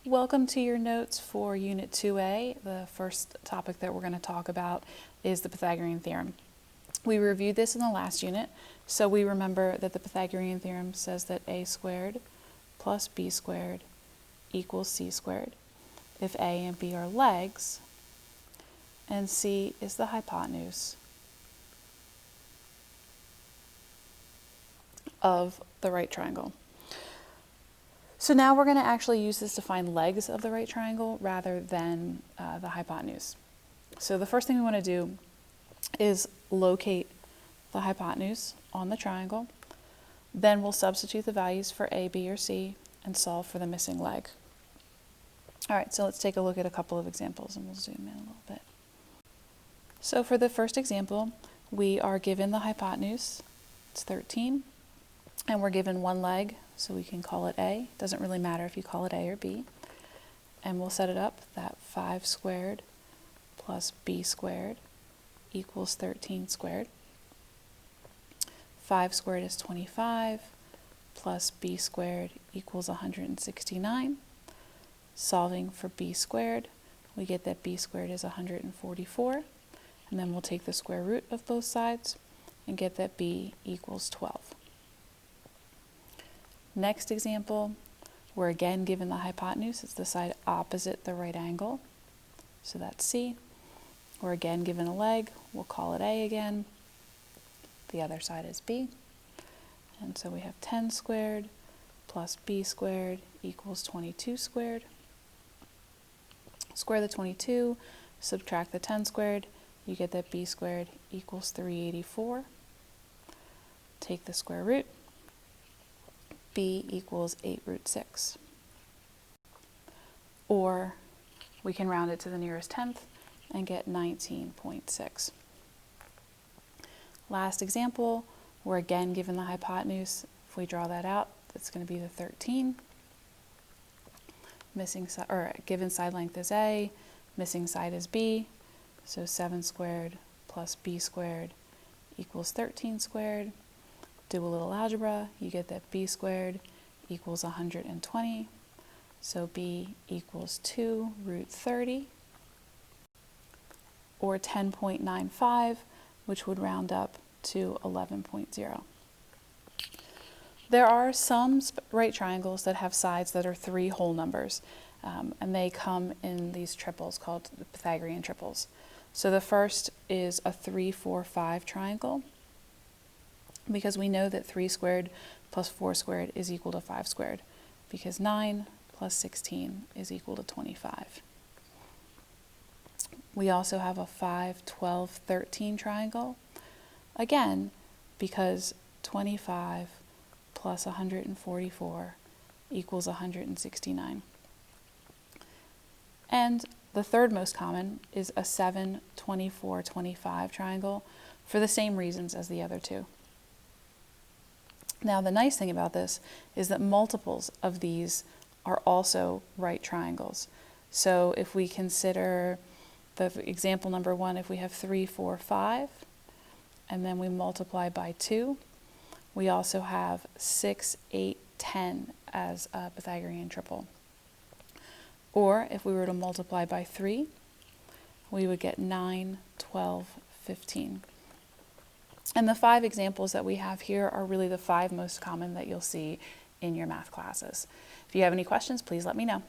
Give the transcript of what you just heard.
Welcome to your notes for Unit 2A. The first topic that we're going to talk about is the Pythagorean theorem. We reviewed this in the last unit, so we remember that the Pythagorean theorem says that a squared plus b squared equals c squared if a and b are legs and c is the hypotenuse of the right triangle. So now we're going to actually use this to find legs of the right triangle rather than the hypotenuse. So the first thing we want to do is locate the hypotenuse on the triangle. Then we'll substitute the values for a, b, or c and solve for the missing leg. All right, so let's take a look at a couple of examples and we'll zoom in a little bit. So for the first example, we are given the hypotenuse, it's 13, and we're given one leg, so we can call it A. Doesn't really matter if you call it A or B. And we'll set it up that 5 squared plus b squared equals 13 squared. 5 squared is 25 plus b squared equals 169. Solving for b squared, we get that b squared is 144. And then we'll take the square root of both sides and get that b equals 12. Next example, we're again given the hypotenuse. It's the side opposite the right angle. So that's C. We're again given a leg. We'll call it A again. The other side is B. And so we have 10 squared plus b squared equals 22 squared. Square the 22, subtract the 10 squared. You get that b squared equals 384. Take the square root. B equals 8 root 6. Or we can round it to the nearest tenth and get 19.6. Last example, we're again given the hypotenuse. If we draw that out, that's going to be the 13. Given side length is A, missing side is B. So 7 squared plus b squared equals 13 squared. Do a little algebra, you get that b squared equals 120. So b equals 2 root 30, or 10.95, which would round up to 11.0. There are some right triangles that have sides that are 3 whole numbers, and they come in these triples called the Pythagorean triples. So the first is a 3, 4, 5 triangle, because we know that 3 squared plus 4 squared is equal to 5 squared, because 9 plus 16 is equal to 25. We also have a 5, 12, 13 triangle, again, because 25 plus 144 equals 169. And the third most common is a 7, 24, 25 triangle for the same reasons as the other two. Now, the nice thing about this is that multiples of these are also right triangles. So if we consider the example number 1, if we have 3, 4, 5, and then we multiply by 2, we also have 6, 8, 10 as a Pythagorean triple. Or if we were to multiply by 3, we would get 9, 12, 15. And the 5 examples that we have here are really the 5 most common that you'll see in your math classes. If you have any questions, please let me know.